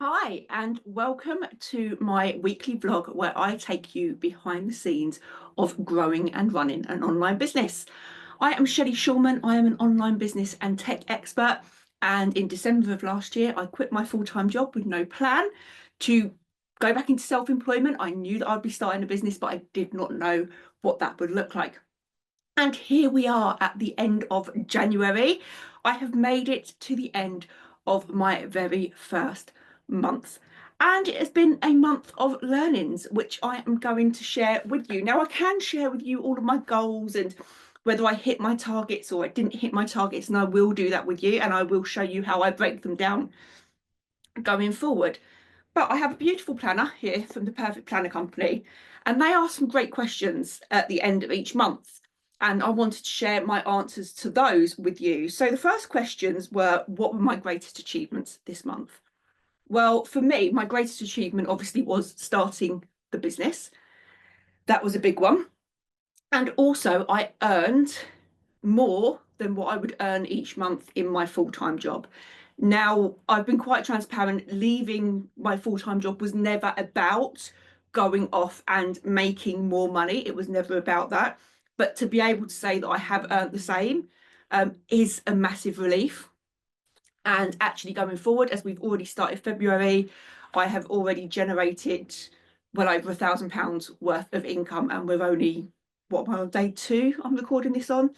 Hi, and welcome to my weekly vlog where I take you behind the scenes of growing and running an online business. I am Shelly Shulman. I am an online business and tech expert. And in December of last year, I quit my full-time job with no plan to go back into self-employment. I knew that I'd be starting a business, but I did not know what that would look like. And here we are at the end of January. I have made it to the end of my very first month. And it has been a month of learnings, which I am going to share with you. Now, I can share with you all of my goals and whether I hit my targets or I didn't hit my targets, and I will do that with you, and I will show you how I break them down going forward. But I have a beautiful planner here from the Perfect Planner Company, and they ask some great questions at the end of each month. And I wanted to share my answers to those with you. So the first questions were, what were my greatest achievements this month? Well, for me, my greatest achievement obviously was starting the business. That was a big one. And also, I earned more than what I would earn each month in my full-time job. Now, I've been quite transparent. Leaving my full-time job was never about going off and making more money. It was never about that. But to be able to say that I have earned the same is a massive relief. And actually going forward, as we've already started February, I have already generated well over £1,000 worth of income, and we're only what am I on day two? I'm recording this on.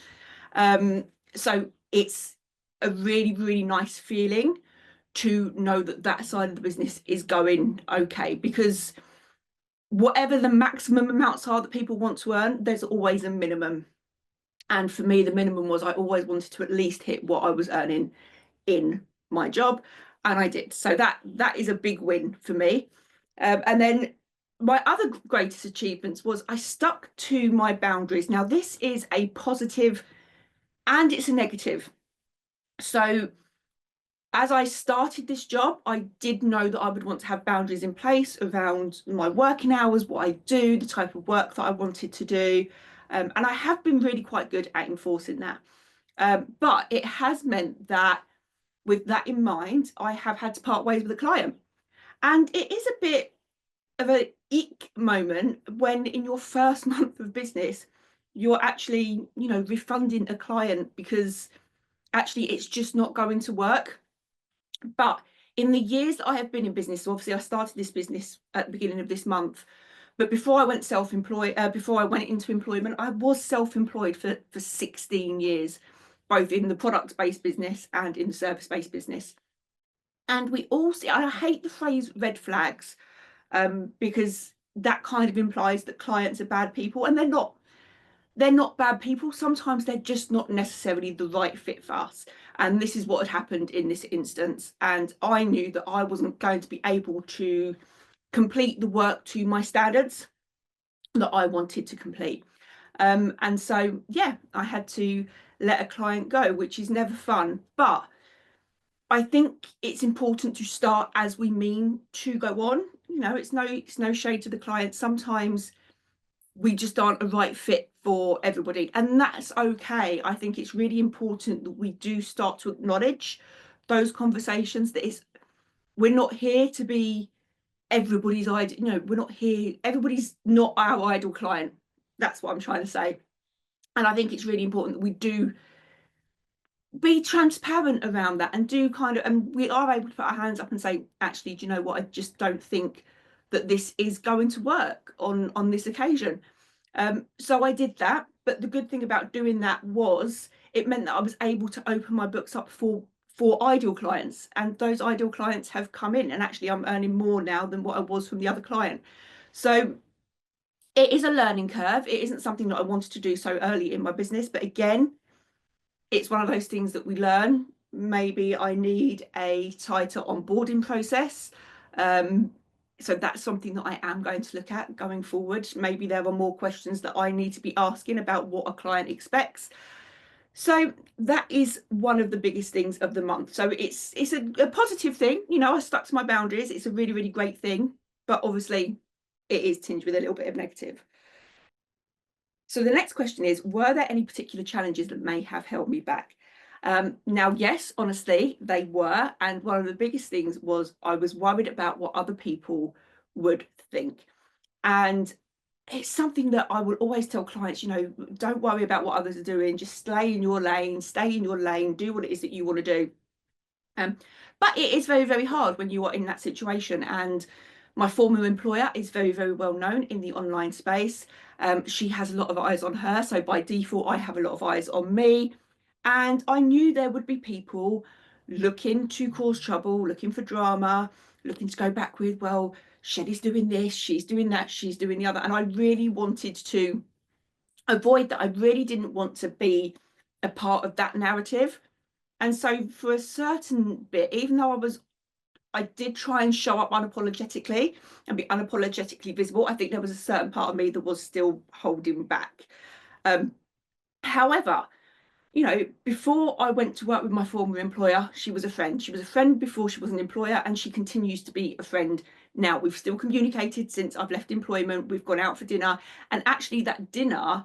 So it's a really, really nice feeling to know that that side of the business is going okay, because whatever the maximum amounts are that people want to earn, there's always a minimum. And for me, the minimum was I always wanted to at least hit what I was earning in my job, and I did. So that is a big win for me. And then my other greatest achievements was I stuck to my boundaries. Now, this is a positive and it's a negative. So as I started this job, I did know that I would want to have boundaries in place around my working hours, what I do, the type of work that I wanted to do. And I have been really quite good at enforcing that. But it has meant that with that in mind, I have had to part ways with a client. And it is a bit of a eek moment when in your first month of business, you're actually, refunding a client because actually it's just not going to work. But in the years that I have been in business, so obviously I started this business at the beginning of this month, but before I went self-employed, before I went into employment, I was self-employed for 16 years, both in the product-based business and in the service-based business. And we all see, I hate the phrase red flags, because that kind of implies that clients are bad people, and they're not. They're not bad people. Sometimes they're just not necessarily the right fit for us. And this is what had happened in this instance. And I knew that I wasn't going to be able to complete the work to my standards that I wanted to complete. And so, yeah, I had to let a client go, which is never fun. But I think it's important to start as we mean to go on. It's no shade to the client. Sometimes we just aren't a right fit for everybody, and that's okay. I think it's really important that we do start to acknowledge those conversations, that is, we're not here to be everybody's idol. We're not here, everybody's not our ideal client. That's what I'm trying to say. And I think it's really important that we do be transparent around that, and do kind of, and we are able to put our hands up and say, actually, do you know what, I just don't think that this is going to work on this occasion. So I did that. But the good thing about doing that was it meant that I was able to open my books up for ideal clients, and those ideal clients have come in, and actually I'm earning more now than what I was from the other client. So it is a learning curve. It isn't something that I wanted to do so early in my business, but again, it's one of those things that we learn. Maybe I need a tighter onboarding process. So that's something that I am going to look at going forward. Maybe there are more questions that I need to be asking about what a client expects. So that is one of the biggest things of the month. So it's a positive thing. I stuck to my boundaries. It's a really, really great thing. But obviously, it is tinged with a little bit of negative. So the next question is, were there any particular challenges that may have held me back? Now, yes, honestly, they were. And one of the biggest things was I was worried about what other people would think. And it's something that I will always tell clients, don't worry about what others are doing, just stay in your lane, do what it is that you want to do. Um, but it is very, very hard when you are in that situation. And my former employer is very, very well known in the online space. She has a lot of eyes on her. So by default, I have a lot of eyes on me. And I knew there would be people looking to cause trouble, looking for drama, looking to go back with, well, Shelly's doing this, she's doing that, she's doing the other. And I really wanted to avoid that. I really didn't want to be a part of that narrative. And so for a certain bit, even though I did try and show up unapologetically and be unapologetically visible, I think there was a certain part of me that was still holding back. However, before I went to work with my former employer, she was a friend. She was a friend before she was an employer, and she continues to be a friend now. We've still communicated since I've left employment. We've gone out for dinner, and actually that dinner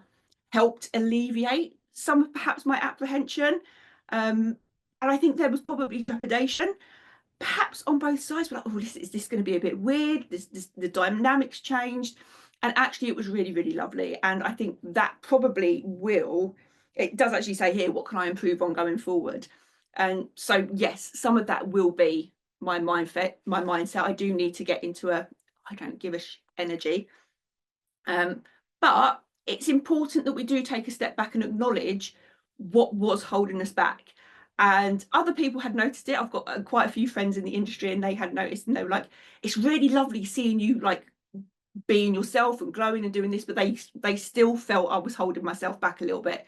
helped alleviate some of perhaps my apprehension. And I think there was probably trepidation, perhaps on both sides. We're like, oh, is this going to be a bit weird? The dynamics changed. And actually, it was really, really lovely. And I think that probably will, it does actually say here, what can I improve on going forward? And so, yes, some of that will be my mindset. I do need to get into I don't give a energy. But it's important that we do take a step back and acknowledge what was holding us back. And other people had noticed it. I've got quite a few friends in the industry, and they had noticed, and they were like, it's really lovely seeing you like being yourself and glowing and doing this, but they still felt I was holding myself back a little bit.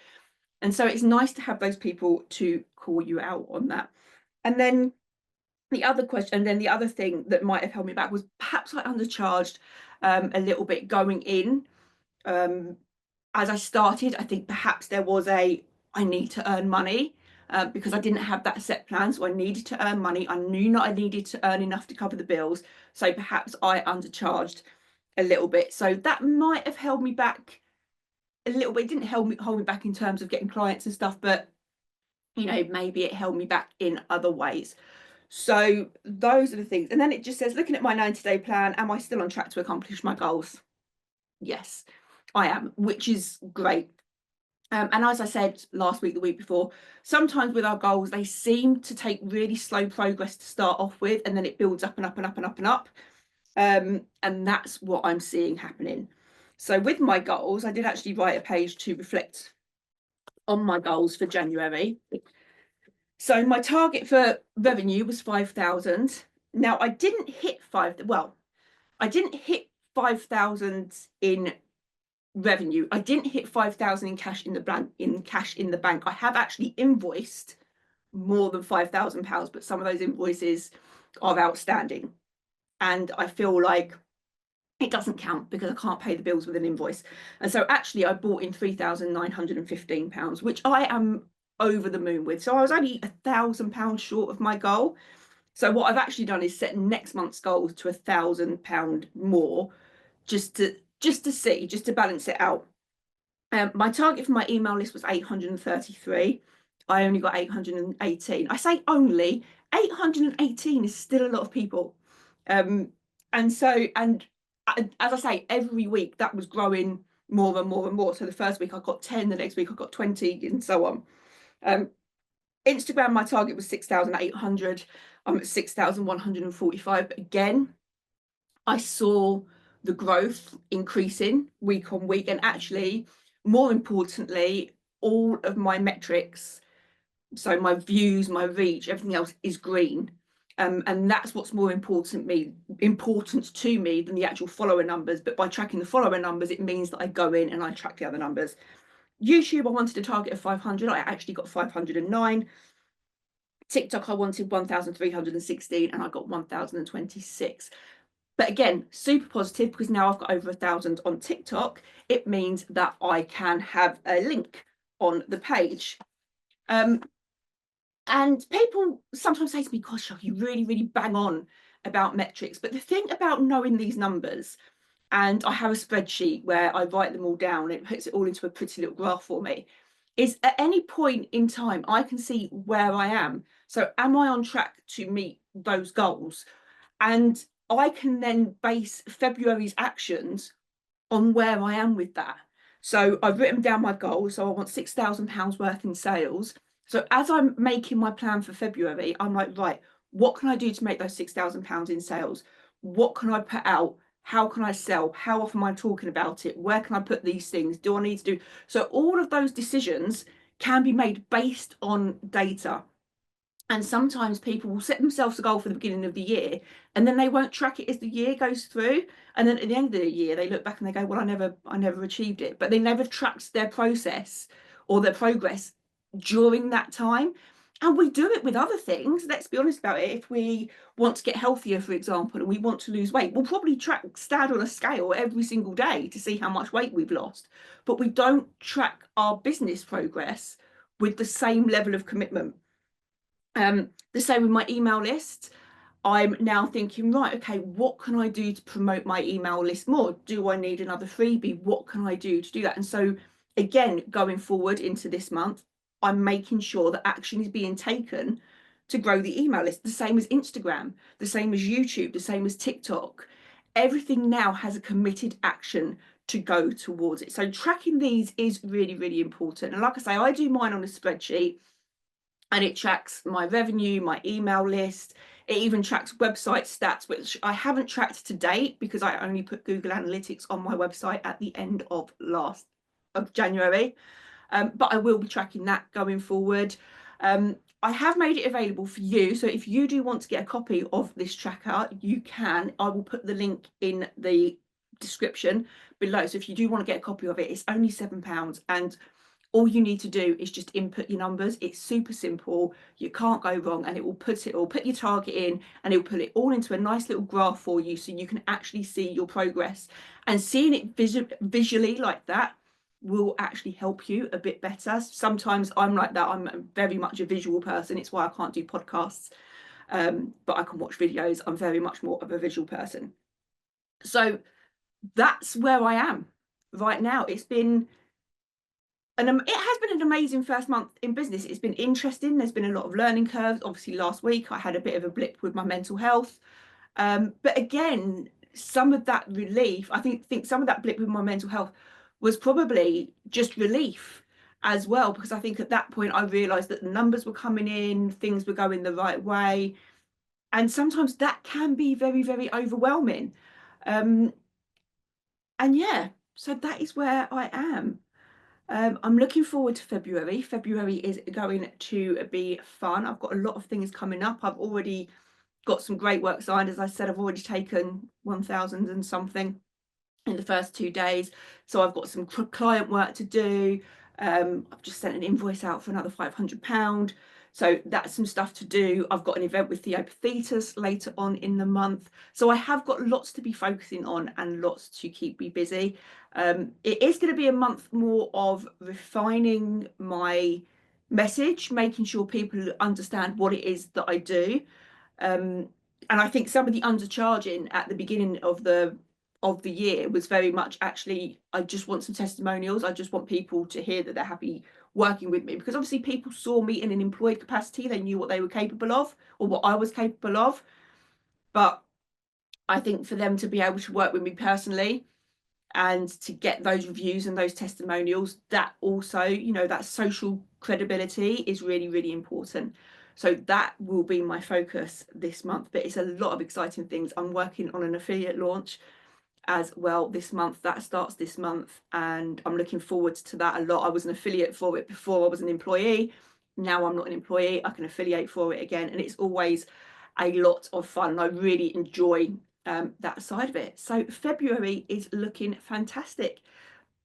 And so it's nice to have those people to call you out on that. And then the other thing that might have held me back was perhaps I undercharged a little bit going in. As I started, I think perhaps there was I need to earn money because I didn't have that set plan. So I needed to earn money. I knew that I needed to earn enough to cover the bills. So perhaps I undercharged a little bit. So that might have held me back a little bit. It didn't hold me back in terms of getting clients and stuff, but maybe it held me back in other ways. So those are the things. And then it just says, looking at my 90-day plan, am I still on track to accomplish my goals? Yes, I am, which is great. And as I said last week, the week before, sometimes with our goals, they seem to take really slow progress to start off with, and then it builds up and up and up and up and up. And that's what I'm seeing happening. So with my goals, I did actually write a page to reflect on my goals for January. So my target for revenue was 5,000. Now I didn't hit I didn't hit 5,000 in revenue. I didn't hit 5,000 in cash in the bank. I have actually invoiced more than £5,000, but some of those invoices are outstanding. And I feel like it doesn't count because I can't pay the bills with an invoice. And so actually I bought in £3,915, which I am over the moon with. So I was only £1,000 short of my goal. So what I've actually done is set next month's goal to £1,000 more, just to balance it out. My target for my email list was 833. I only got 818. I say only, 818 is still a lot of people. And as I say, every week that was growing more and more and more. So the first week I got 10, the next week I got 20, and so on. Instagram, my target was 6,800. I'm at 6,145. But again, I saw the growth increasing week on week, and actually, more importantly, all of my metrics, so my views, my reach, everything else is green. And that's what's more important to me than the actual follower numbers. But by tracking the follower numbers, it means that I go in and I track the other numbers. YouTube, I wanted a target of 500. I actually got 509. TikTok, I wanted 1,316 and I got 1,026. But again, super positive, because now I've got over 1,000 on TikTok. It means that I can have a link on the page. And people sometimes say to me, gosh, you really, really bang on about metrics. But the thing about knowing these numbers, and I have a spreadsheet where I write them all down, it puts it all into a pretty little graph for me. is at any point in time, I can see where I am. So am I on track to meet those goals? And I can then base February's actions on where I am with that. So I've written down my goals. So I want £6,000 worth in sales. So as I'm making my plan for February, I'm like, right, what can I do to make those £6,000 in sales? What can I put out? How can I sell? How often am I talking about it? Where can I put these things? Do I need to do? So all of those decisions can be made based on data. And sometimes people will set themselves a goal for the beginning of the year, and then they won't track it as the year goes through. And then at the end of the year, they look back and they go, well, I never achieved it. But they never tracked their process or their progress during that time. And we do it with other things. Let's be honest about it. If we want to get healthier, for example, and we want to lose weight, we'll probably stand on a scale every single day to see how much weight we've lost. But we don't track our business progress with the same level of commitment. The same with my email list. I'm now thinking, right, okay, what can I do to promote my email list more? Do I need another freebie? What can I do to do that? And so, again, going forward into this month, I'm making sure that action is being taken to grow the email list. The same as Instagram, the same as YouTube, the same as TikTok. Everything now has a committed action to go towards it. So tracking these is really, really important. And like I say, I do mine on a spreadsheet, and it tracks my revenue, my email list. It even tracks website stats, which I haven't tracked to date because I only put Google Analytics on my website at the end of January. But I will be tracking that going forward. I have made it available for you. So if you do want to get a copy of this tracker, you can. I will put the link in the description below. So if you do want to get a copy of it, it's only £7. And all you need to do is just input your numbers. It's super simple. You can't go wrong, and it will put your target in, and it will put it all into a nice little graph for you, so you can actually see your progress. And seeing it visually like that will actually help you a bit better. Sometimes I'm like that. I'm very much a visual person. It's why I can't do podcasts, but I can watch videos. I'm very much more of a visual person. So that's where I am right now. It has been an amazing first month in business. It's been interesting. There's been a lot of learning curves. Obviously, last week I had a bit of a blip with my mental health. But again, some of that relief, I think some of that blip with my mental health was probably just relief as well, because I think at that point I realized that the numbers were coming in, things were going the right way. And sometimes that can be very, very overwhelming. And yeah, so that is where I am. I'm looking forward to February. February is going to be fun. I've got a lot of things coming up. I've already got some great work signed. As I said, I've already taken 1,000 and something in the first 2 days. So I've got some client work to do. I've just sent an invoice out for another £500. So that's some stuff to do. I've got an event with Theopathetus later on in the month. So I have got lots to be focusing on and lots to keep me busy. It is going to be a month more of refining my message, making sure people understand what it is that I do. And I think some of the undercharging at the beginning of the year was very much, actually, I just want some testimonials. I just want people to hear that they're happy working with me, because obviously people saw me in an employed capacity. They knew what they were capable of, or what I was capable of. But I think for them to be able to work with me personally and to get those reviews and those testimonials, that also, that social credibility is really, really important. So that will be my focus this month. But it's a lot of exciting things. I'm working on an affiliate launch as well this month. That starts this month, and I'm looking forward to that a lot. I was an affiliate for it before. I was an employee. Now I'm not an employee. I can affiliate for it again, and it's always a lot of fun, and I really enjoy that side of it. So February is looking fantastic.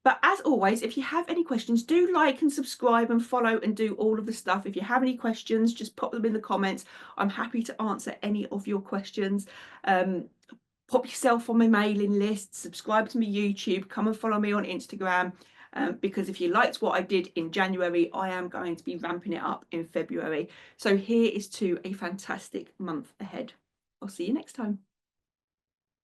But as always, if you have any questions, do like and subscribe and follow and do all of the stuff. If you have any questions, just pop them in the comments. I'm happy to answer any of your questions. Pop yourself on my mailing list, subscribe to my YouTube, come and follow me on Instagram, because if you liked what I did in January, I am going to be ramping it up in February. So here is to a fantastic month ahead. I'll see you next time.